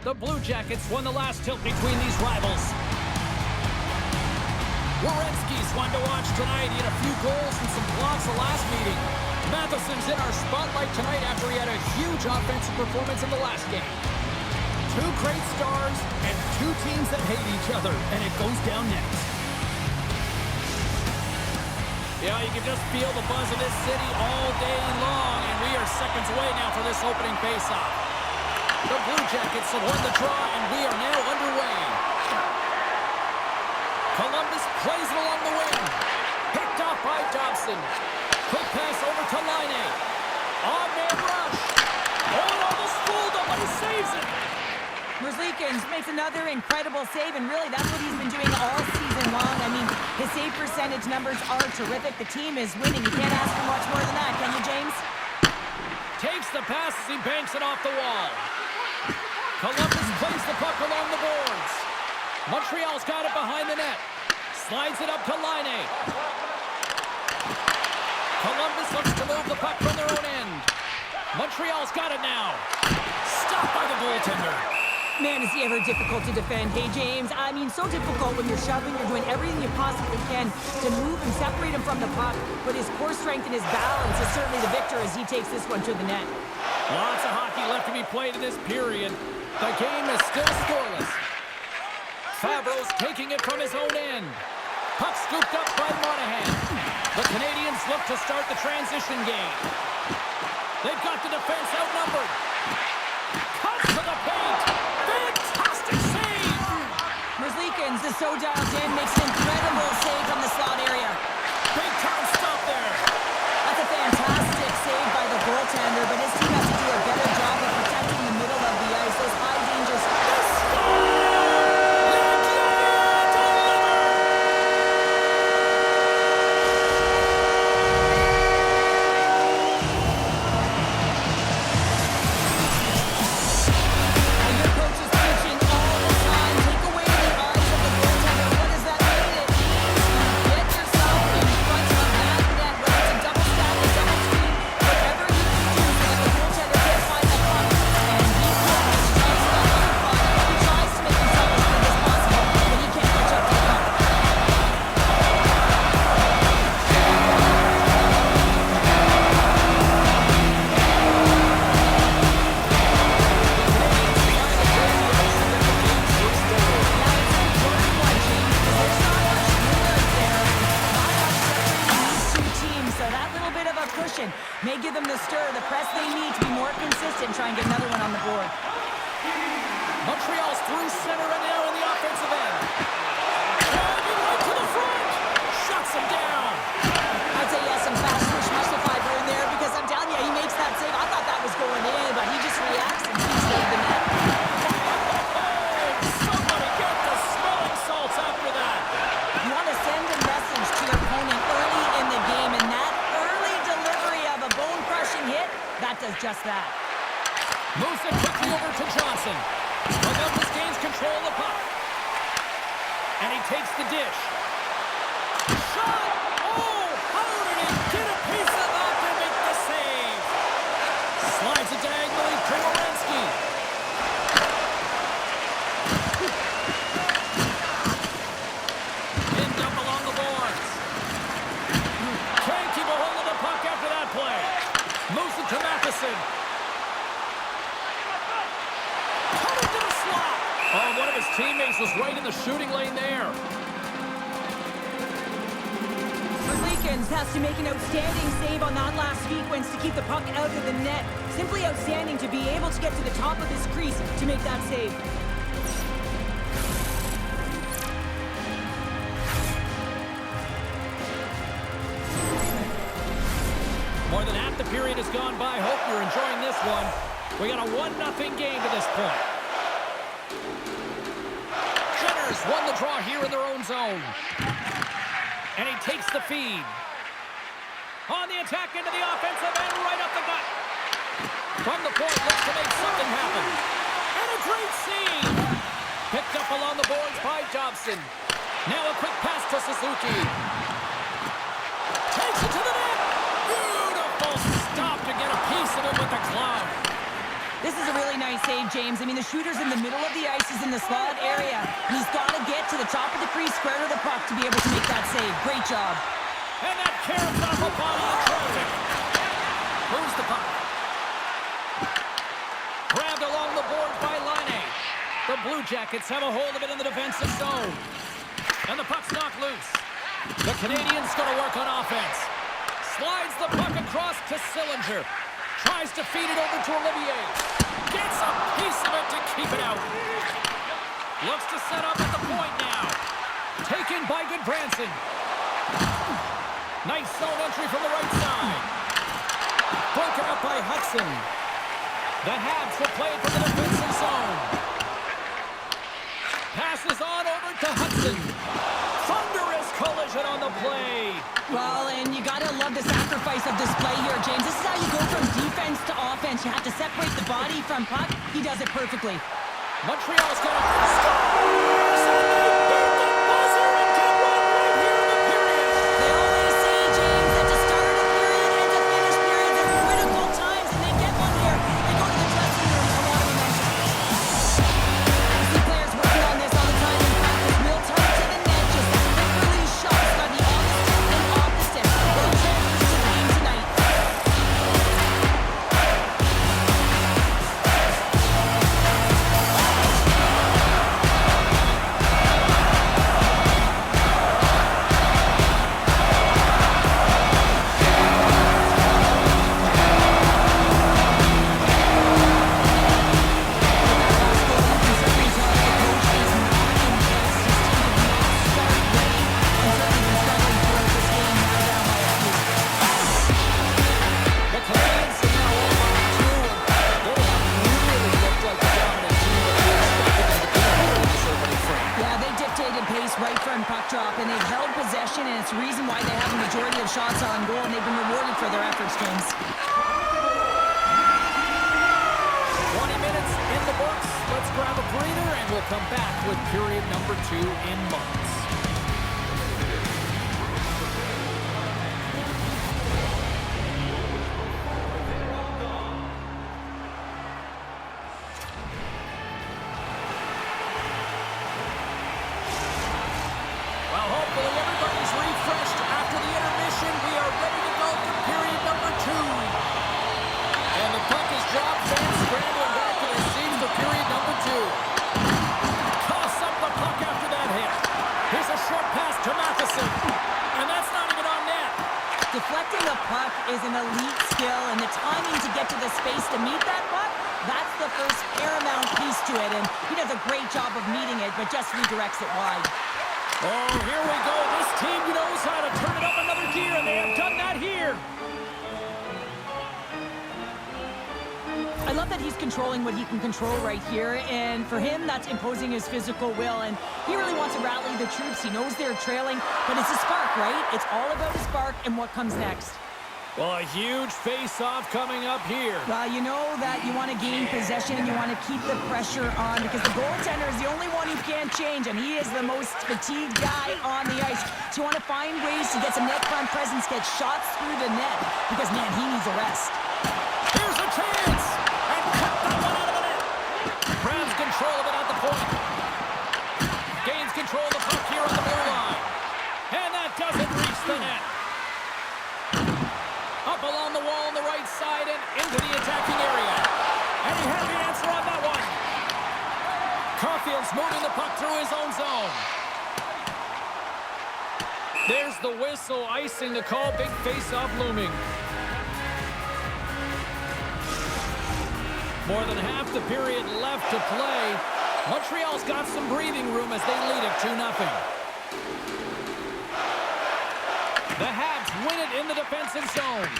The Blue Jackets won the last tilt between these rivals. Werenski's one to watch tonight. He had a few goals and some blocks the last meeting. Matheson's in our spotlight tonight after he had a huge offensive performance in the last game. Two great stars and two teams that hate each other, and it goes down next. Yeah, you can just feel the buzz of this city all day long, and we are seconds away now for this opening faceoff. The Blue Jackets have won the draw, and we are now underway. Columbus plays it along the wing. Picked off by Dobson. Quick pass over to Laine. On-man rush. Oh, almost fooled him, but he saves it. Merzlikins makes another incredible save, and really that's what he's been doing all season long. I mean, his save percentage numbers are terrific. The team is winning. You can't ask for much more than that, can you, James? Takes the pass as he banks it off the wall. Columbus plays the puck along the boards. Montreal's got it behind the net. Slides it up to Laine. Columbus looks to move the puck from their own end. Montreal's got it now. Stopped by the goaltender. Man, is he ever difficult to defend. Hey, James, I mean, so difficult when you're shoving, you're doing everything you possibly can to move and separate him from the puck. But his core strength and his balance is certainly the victor as he takes this one to the net. Lots of hockey left to be played in this period. The game is still scoreless. Fabro's taking it from his own end. Puck scooped up by Monahan. The Canadiens look to start the transition game. They've got the defense outnumbered. Cut to the paint. Fantastic save! Merzlikins is so dialed in, makes an incredible save from the slot area. Big time stop there. That's a fantastic save by the goaltender, but his team has to do a better job of protecting the middle of the ice. Those high danger may give them the stir, the press they need to be more consistent, try and get another one on the board. Montreal's through center and now in the offensive end. Driving right to the front. Shuts him down. I'd say yes, some fast switch muscle fiber in there because I'm telling you, he makes that save. I thought that was going in, but he just reacts and keeps hitting the net. Somebody get the smelling salts after that. You want to send a message to your opponent early in the game, and that hit, that does just that. Moves it quickly over to Johnson. Columbus gains control of the puck. And he takes the dish. Shot! Oh! How did he get a piece of that to make the save? Slides it diagonally to Werenski. Pinned up along the boards. Can't keep a hold of the puck after that play. Moves it to Matheson. Cut into the slot. Oh, one of his teammates was right in the shooting lane there. Merzlikins has to make an outstanding save on that last sequence to keep the puck out of the net. Simply outstanding to be able to get to the top of this crease to make that save. More than half the period has gone by. Hope you're enjoying this one. We got a 1-0 game to this point. Jenners won the draw here in their own zone. And he takes the feed. On the attack into the offensive end, right up the gut. From the point, looks to make something happen. And a great save. Picked up along the boards by Dobson. Now a quick pass to Suzuki. Takes it to the net. Beautiful stop to get a piece of it with the glove. This is a really nice save, James. I mean, the shooter's in the middle of the ice. He's in the slot area. And he's got to get to the top of the crease, square to the puck to be able to make that save. Great job. And that caroms off a body in traffic. Moves the puck. Grabbed along the boards by Laine. The Blue Jackets have a hold of it in the defensive zone. And the puck's knocked loose. The Canadiens going to work on offense. Slides the puck across to Sillinger. Tries to feed it over to Olivier. Gets a piece of it to keep it out. Looks to set up at the point now. Taken by Goodbranson. Nice zone entry from the right side. Broken up by Hudson. The Habs will play it from the defensive zone. Passes on over to Hudson. Thunderous collision on the play. Well, and you got to love the sacrifice of this play here, James. This is how you go from defense to offense. You have to separate the body from puck. He does it perfectly. Montreal's going to score! They always say, James, that to start a period and to finish periods are critical times, and they get one here. They go to the dressing room. A lot of momentum. I see players working on this all the time in practice. Real tight to the net, just that quick release shots by the opposite and opposite. Well, transfers to the game tonight. The Canadiens are now on by 2, and they have really looked like the dominant team that we expected them to be here in this opening frame. Yeah, they dictated pace right from puck drop, and they've held possession, and it's the reason why they have a majority of shots on goal, and they've been rewarded for their efforts, James. 20 minutes in the books. Let's grab a breather, and we'll come back with period number 2 in months. Well, hopefully everybody's refreshed after the intermission. We are ready to go for period number 2. And the puck is dropped. Fans scrambling back to their seats for period number 2. Toss up the puck after that hit. Here's a short pass to Matheson. And that's not even on net. Deflecting a puck is an elite skill, and the timing to get to the space to meet that puck, that's the first paramount piece to it, and he does a great job of meeting it, but just redirects it wide. Oh, here we go. This team knows how to turn it up another gear, and they have done that here. I love that he's controlling what he can control right here, and for him, that's imposing his physical will, and he really wants to rally the troops. He knows they're trailing, but it's a spark, right? It's all about a spark and what comes next. Well, a huge face-off coming up here. Well, you know that you want to gain possession and you want to keep the pressure on because the goaltender is the only one who can't change, and he is the most fatigued guy on the ice. So you want to find ways to get some net front presence, get shots through the net because, man, he needs a rest. Here's a chance! And cut that one out of the net! Grabs control of it at the point. Gains control of the puck here on the blue line. And that doesn't reach the net. Up along the wall on the right side and into the attacking area. And he had the answer on that one. Caulfield's moving the puck through his own zone. There's the whistle, icing the call. Big face-off looming. More than half the period left to play. Montreal's got some breathing room as they lead it 2-0. The Habs win it in the defensive zone.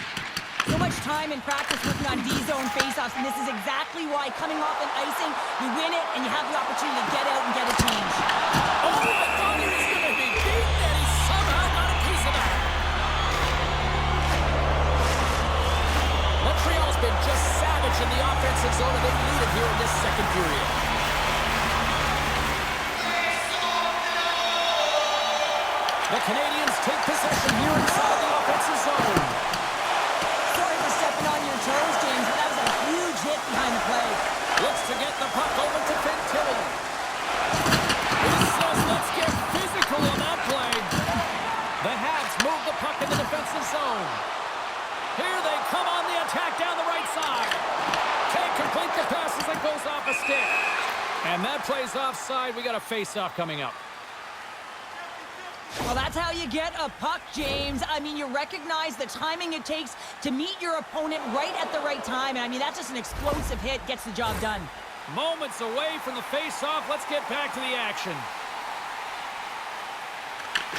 So much time in practice working on D-zone faceoffs, and this is exactly why coming off an icing, you win it, and you have the opportunity to get out and get a change. Oh, I thought he was going to be beaten, and he somehow got a piece of that. Montreal's been just savage in the offensive zone, and they lead it here in this second period. The Canadiens take possession here inside the offensive zone. Sorry for stepping on your toes, James, but that was a huge hit behind the play. Looks to get And that play's offside. We got a face-off coming up. Well, that's how you get a puck, James. I mean, you recognize the timing it takes to meet your opponent right at the right time. And I mean, that's just an explosive hit. Gets the job done. Moments away from the face-off. Let's get back to the action.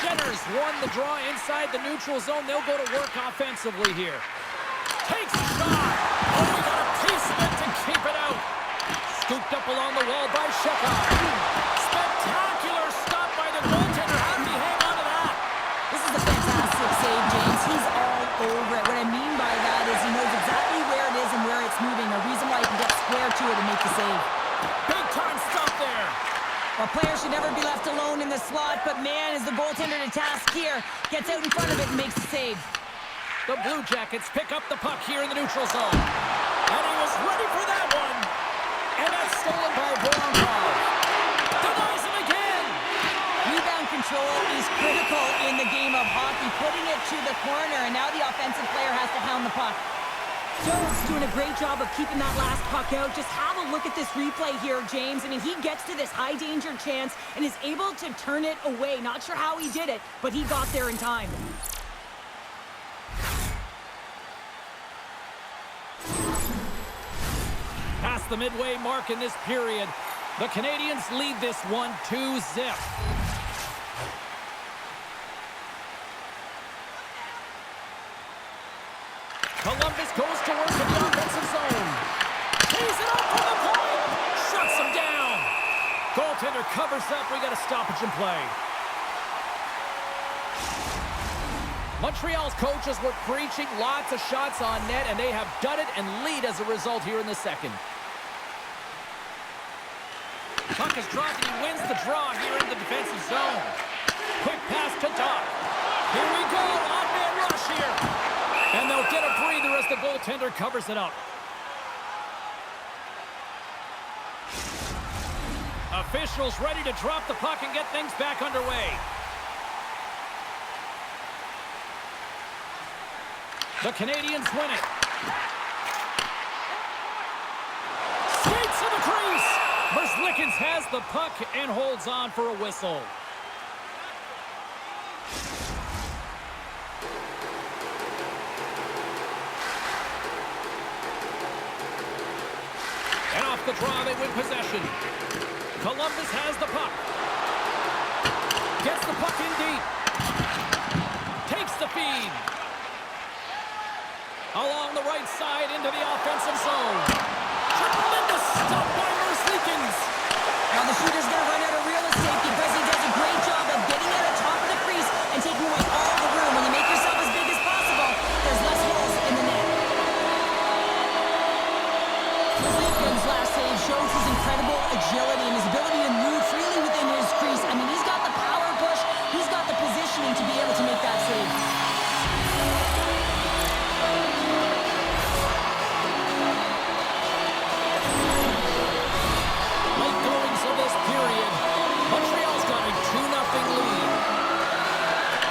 Jenners won the draw inside the neutral zone. They'll go to work offensively here. Takes a shot. Oh, we got a piece of it to keep it out. Scooped up along the wall by Shekar. Spectacular stop by the goaltender. How did he hang on to that? This is a fantastic save, James. He's all over it. What I mean by that is he knows exactly where it is and where it's moving. A reason why he can get square to it and make the save. Big time stop there. A player should never be left alone in the slot, but man, is the goaltender to task here. Gets out in front of it and makes the save. The Blue Jackets pick up the puck here in the neutral zone. And he was ready for that one. And that's stolen by Voronkov. Denies him again. Rebound control is critical in the game of hockey. Putting it to the corner, and now the offensive player has to hound the puck. Jones doing a great job of keeping that last puck out. Just have a look at this replay here, James. I mean, he gets to this high-danger chance and is able to turn it away. Not sure how he did it, but he got there in time. Past the midway mark in this period, the Canadiens lead this one 2-0. Columbus goes to work in the offensive zone. Tees it up from the point. Shuts him down. Goaltender covers up. We got a stoppage in play. Montreal's coaches were preaching lots of shots on net, and they have done it and lead as a result here in the second. Puck is dropped, and he wins the draw here in the defensive zone. Quick pass to Doc. Here we go. On-man rush here. And they'll get a breather as the goaltender covers it up. Officials ready to drop the puck and get things back underway. The Canadiens win it. Skates to the crease. Merzlikins has the puck and holds on for a whistle. And off the draw, they win possession. Columbus has the puck. Gets the puck in deep. Takes the feed. Along the right side into the offensive zone. Tremendous stop by Merzlikins. Now the shooter's going to run out of real estate because he does a great job of getting at the top of the crease and taking away all the room. When you make yourself as big as possible, there's less holes in the net. Merzlikins' last save shows his incredible agility and his ability to move freely within his crease. I mean, he's got the power push, he's got the positioning to be able to make that save. Late goings of this period, Montreal's got a 2-0 lead.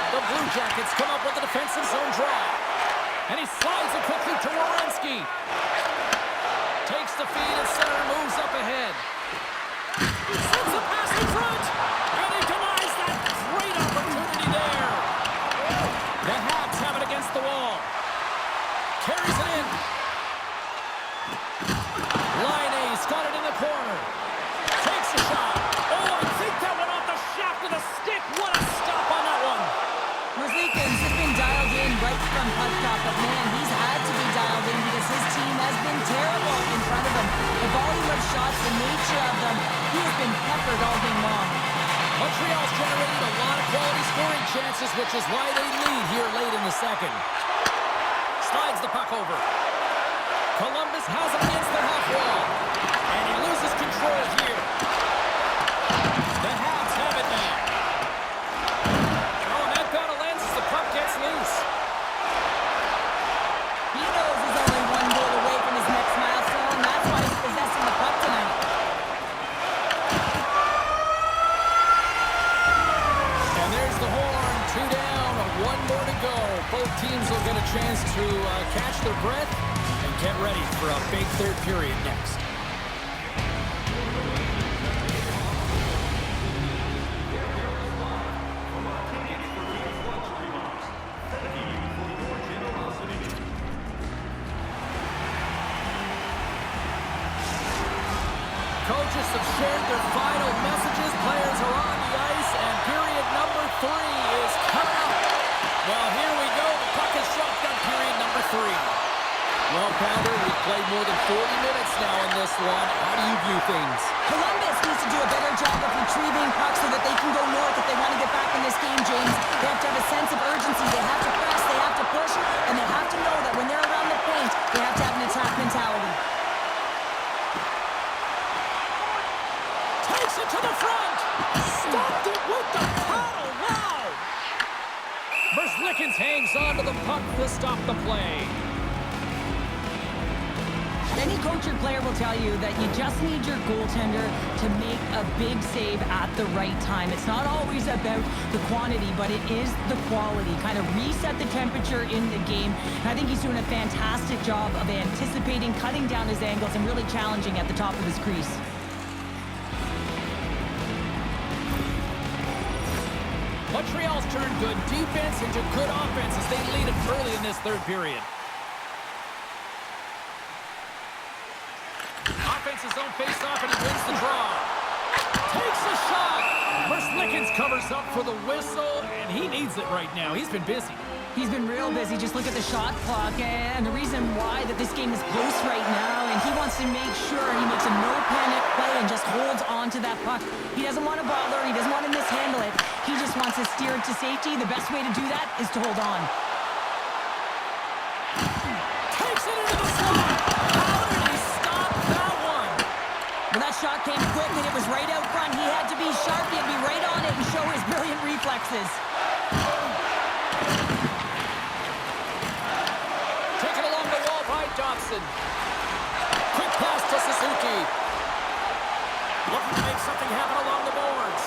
The Blue Jackets come up with a defensive zone draw. And he slides it quickly to Werenski. Takes the feed at center, moves up ahead. Sends a pass in front, and he denies that great opportunity there. The Habs have it against the wall. Carries it in. Laine's got it in the corner. Takes a shot. Oh, I think that went off the shaft of the stick. What a stop on that one. Merzlikins has been dialed in right from puck drop, but man, he's had to be dialed in because his team has been terrible in front of him. The volume of shots, the nature of them, he has been peppered all game long. Montreal's generated a lot of quality scoring chances, which is why they lead here late in the second. Slides the puck over. Columbus has it against the half wall. And he loses control here. The Habs have it now. Oh, and that battle ends as the puck gets loose. He knows he's only one goal away from his next milestone. That's why he's possessing the puck tonight. And there's the horn. 2 down, 1 more to go. Both teams will get a chance to catch their breath and get ready for a big third period next. coaches have shared their final messages. Players are on the ice, and period number 3 is coming up. Well, here we go. The puck is shotgun period number 3. Well, Pounder, we've played more than 40 minutes now in this one. How do you view things? Columbus needs to do a better job of retrieving pucks so that they can go north if they want to get back in this game, James. They have to have a sense of urgency. They have to press, they have to push, and they have to know that when they're around the paint, they have to have an attack mentality. Takes it to the front. Stopped it with the paddle. Wow. Merzlikins hangs on to the puck to stop the play. Any coach or player will tell you that you just need your goaltender to make a big save at the right time. It's not always about the quantity, but it is the quality. Kind of reset the temperature in the game. And I think he's doing a fantastic job of anticipating, cutting down his angles, and really challenging at the top of his crease. Montreal's turned good defense into good offense as they lead it early in this third period. Offense his own face-off, and he wins the draw. Takes a shot. Merzlikins covers up for the whistle, and he needs it right now. He's been busy. He's been real busy. Just look at the shot clock, and the reason why that this game is close right now, and he wants to make sure he makes a no-panic play and just holds on to that puck. He doesn't want to bother. He doesn't want to mishandle it. He just wants to steer it to safety. The best way to do that is to hold on. Takes it into the slot. How did he stop that one? Well, that shot came quick, and it was right out front. He had to be sharp. He had to be right on it and show his brilliant reflexes. Taken along the wall by Dobson. Quick pass to Suzuki. Looking to make something happen along the boards.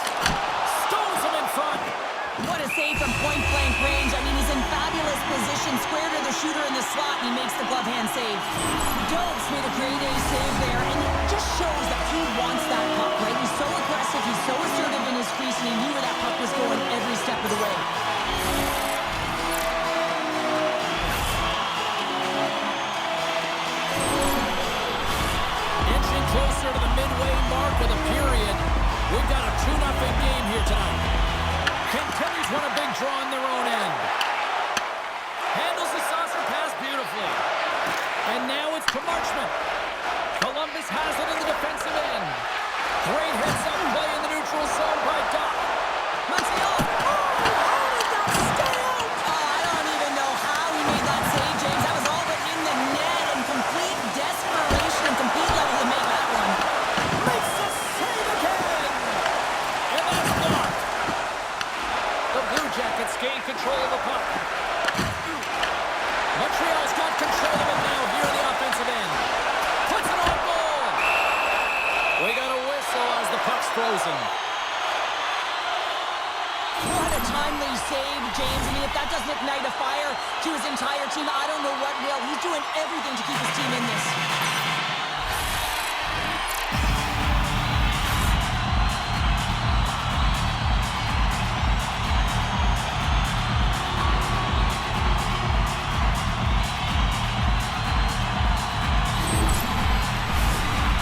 Stones him in front. What a save from point-blank range. I mean, he's in fabulous position, square to the shooter in the slot, and he makes the glove hand save. Dobes made a great A save there, and it just shows that he wants that puck, right? He's so aggressive, he's so assertive in his crease, and he knew where that puck was going every step of the way. Inching closer to the midway mark of the period. We've got a 2-0 game here tonight. Canadiens won a big draw on their own end. Handles the saucer pass beautifully. And now it's to Marchment. Columbus has it in the defensive end. Great heads-up play in the neutral zone by Doc. Montreal! Oh, how did that stay out? Oh, I don't even know how he made that save, James. That was all but in the net, and complete desperation and complete level to make that one. Makes the save again. And that's blocked. The Blue Jackets gain control of the puck. Montreal's got control of it now here in the offensive end. Puts it on goal. We got a whistle as the puck's frozen. What a timely save, James. I mean, if that doesn't ignite a fire to his entire team, I don't know what will. He's doing everything to keep his team in this.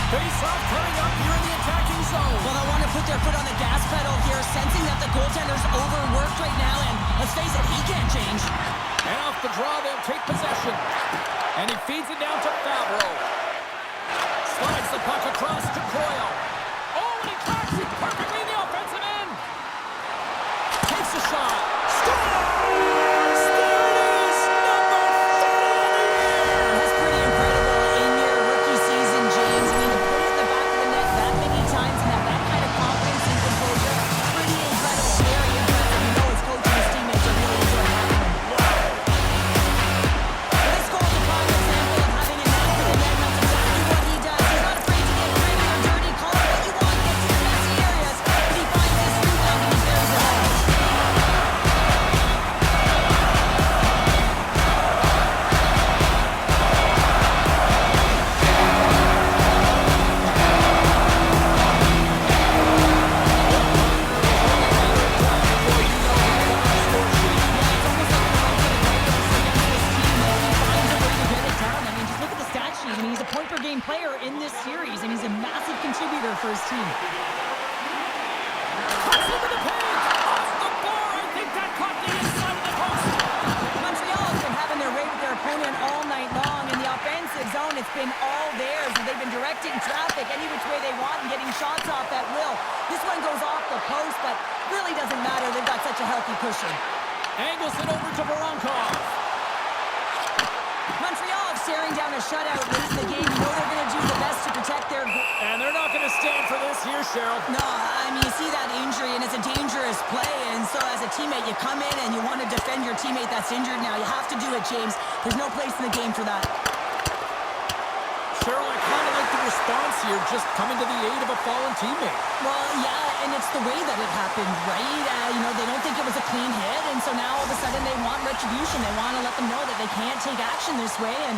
Face-off coming up here in the attacking zone. Well, they want to put their foot on the gas pedal here, sensing that the goaltender's overworked right now, and let's face it, he can't change. And off the draw, they'll take possession. And he feeds it down to Favreau. Slides the puck across to Coyle. Oh, and he tracks it perfectly in the offensive end. Takes a shot. Scores! There it is! Number 30 of the year! That's pretty incredible in your rookie season, James. I mean, to put it in the back of the net that many times and have that kind of confidence and composure, pretty incredible, very impressive. You know his coach and his teammates are really enjoying having him. This goal is a prime example of having a knack for the net. That's exactly what he does. He's not afraid to get gritty. team. Cuts into the paint. Off the bar. I think that caught the inside of the post. Montreal has been having their way with their opponent all night long. In the offensive zone, it's been all theirs, and they've been directing traffic any which way they want and getting shots off at will. This one goes off the post, but really doesn't matter. They've got such a healthy cushion. Angles it over to Voronkov. Montreal staring down a shutout late in the game. You know they're going to do the best to protect their... And they're not going to stand for this here, Cheryl. No, I mean, you see that injury, and it's a dangerous play. And so as a teammate, you come in and you want to defend your teammate that's injured now. You have to do it, James. There's no place in the game for that. Cheryl, I kind of like the response here, just coming to the aid of a fallen teammate. Well, yeah, and it's the way that it happened, right? They don't think it was a clean hit, and so now all of a sudden they want retribution. They want to let them know that they can't take action this way, and,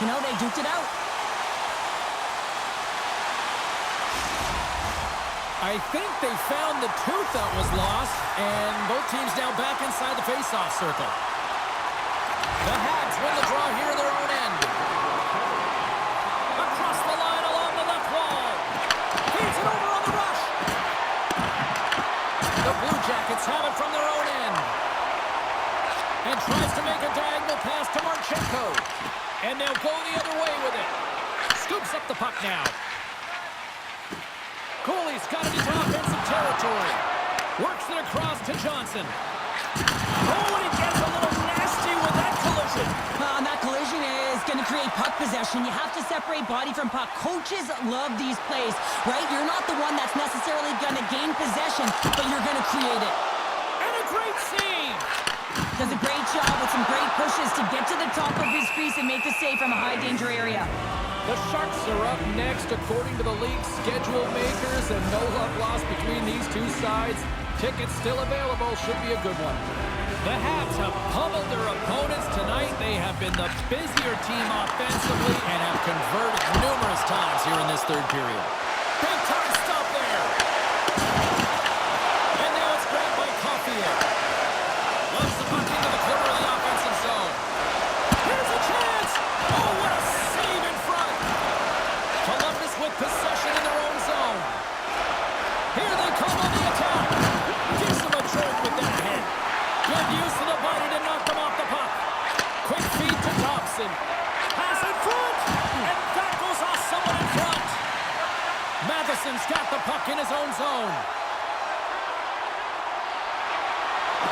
they duked it out. I think they found the tooth that was lost, and both teams now back inside the face-off circle. The Habs win the draw here in their own end. Across the line along the left wall. Feeds it over on the rush. The Blue Jackets have it from their own end. And tries to make a diagonal pass to Marchenko. And they'll go the other way with it. Scoops up the puck now. Cooley's got it into offensive territory. Works it across to Johnson. Oh, and he gets a little nasty with that collision. And that collision is going to create puck possession. You have to separate body from puck. Coaches love these plays, right? You're not the one that's necessarily going to gain possession, but you're going to create it. And a great save. Does a great job with some great pushes to get to the top of his crease and make the save from a high-danger area. The Sharks are up next according to the league's schedule makers, and no love lost between these two sides. Tickets still available. Should be a good one. The Habs have pummeled their opponents tonight. They have been the busier team offensively and have converted numerous times here in this third period. Big time stop there. And now it's grabbed by Caulfield. Loves the puck into the corner of the offensive zone. Here's a chance. Oh, what a save in front. Columbus with possession in their own zone. Here they come on the attack. Gives them a choke with that hit. Good use of the body to knock them off the puck. Quick feed to Thompson. Pass in front. And that goes off someone in front. Matheson's got the puck in his own zone.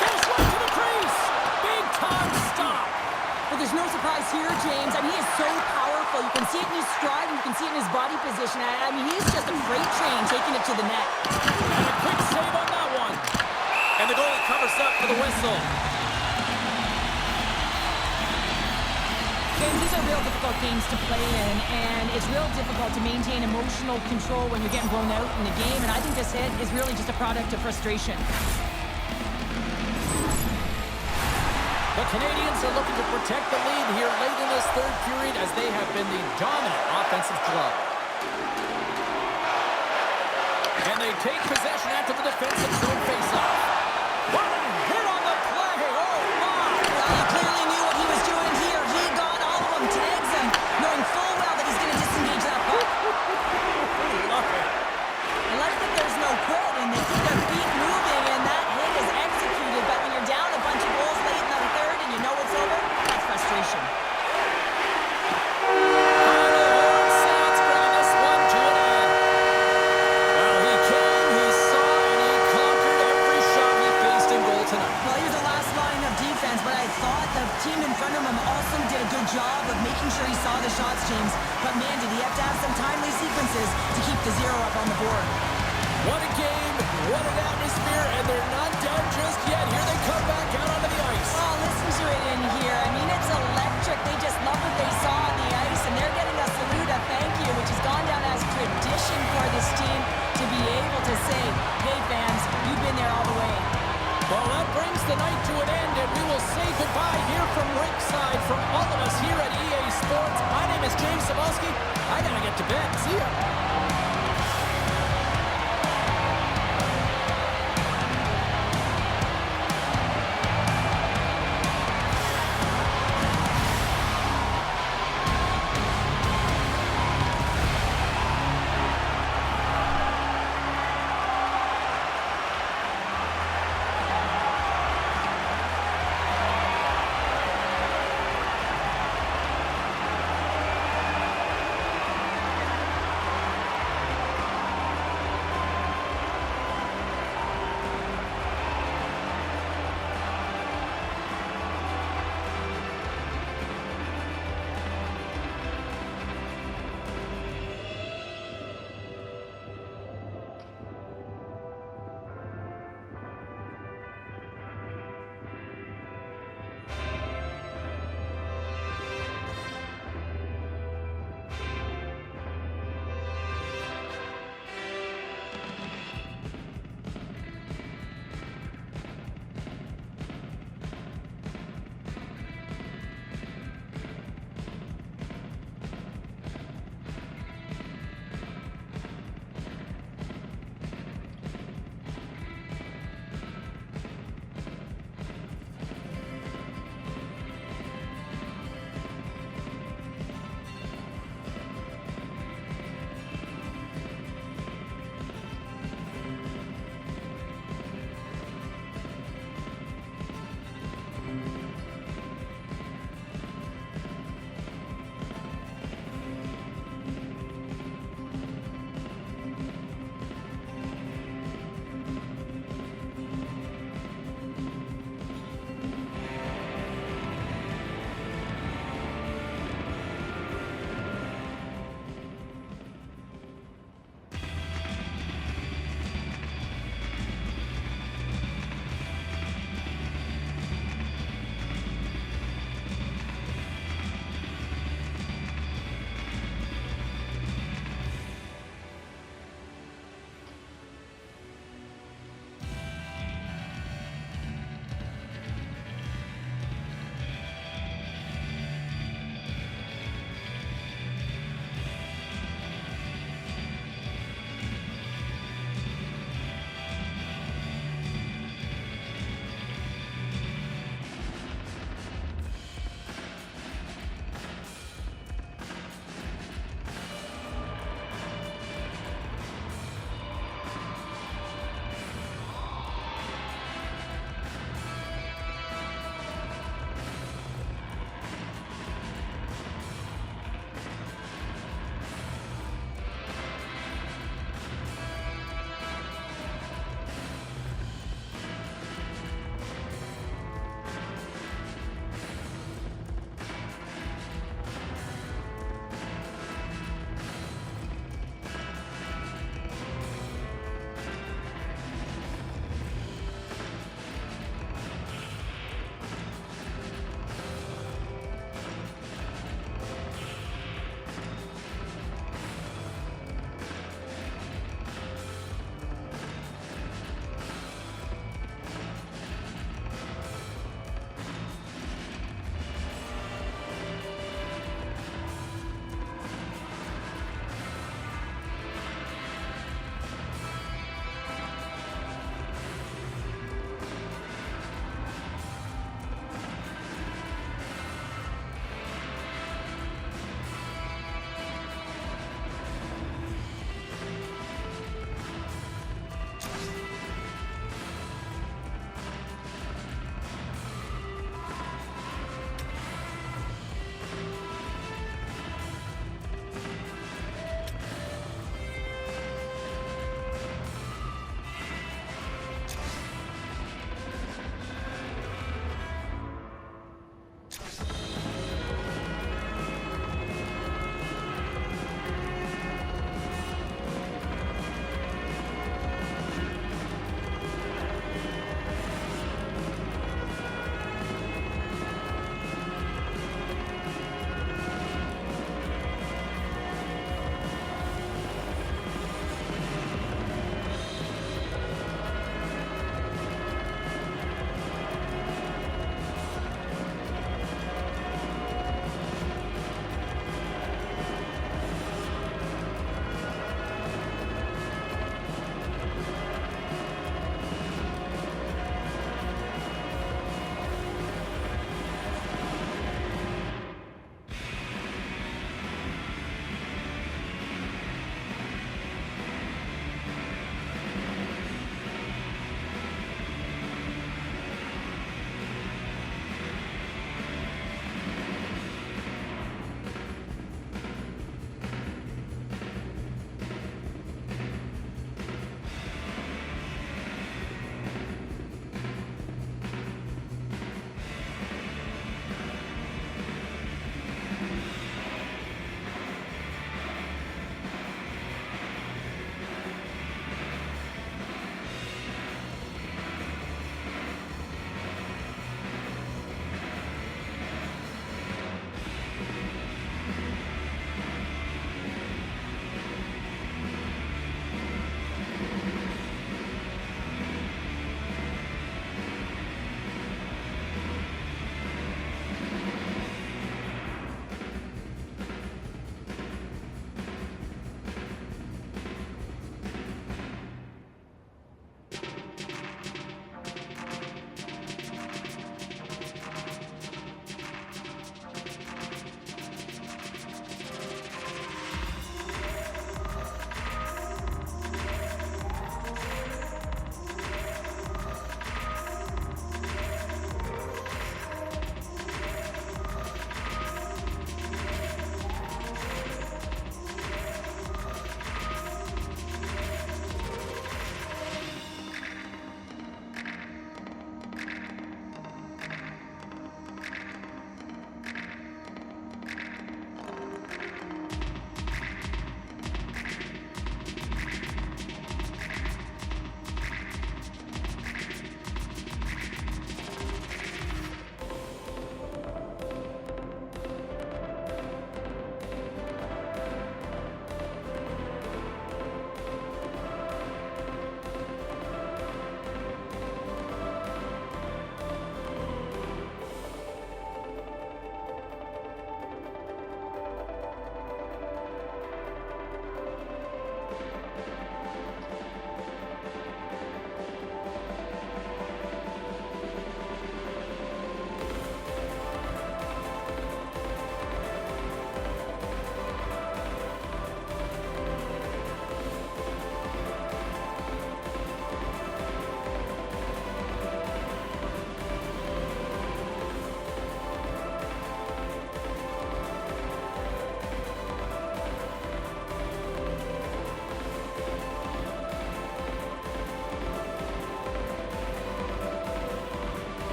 Goes right to the crease. Big time stop. But there's no surprise here, James. I mean, he is so powerful. You can see it in his stride, and you can see it in his body position. I mean, he's just a freight train taking it to the net. And a quick save on that one. And the goalie covers up for the whistle. James, these are real difficult games to play in, and it's real difficult to maintain emotional control when you're getting blown out in the game, and I think this hit is really just a product of frustration. The Canadiens are looking to protect the lead here late in this third period as they have been the dominant offensive club. And they take possession after the defensive zone faceoff. What a hit on the play! Oh, my! Well, he clearly knew what he was doing here. He got all of them, tags him, knowing full well that he's going to disengage that puck. Love it. I like that there's no quit, and they keep their feet moving, and that hit is executed. But when you're down a bunch of goals late in the third and you know it's over, that's frustration. Team in front of him also did a good job of making sure he saw the shots, James. But man, did he have to have some timely sequences to keep the zero up on the board. What a game, what an atmosphere, and they're not done just yet. Here they come back out onto the ice. Oh, listen to it in here. I mean, it's electric. They just love what they saw on the ice, and they're getting a salute, a thank you, which has gone down as tradition for this team to be able to say, hey, fans, you've been there all the way. Well, that brings the night to an end, and we will say goodbye here from Rinkside. From all of us here at EA Sports, my name is James Cebulski. I gotta get to bed. See ya.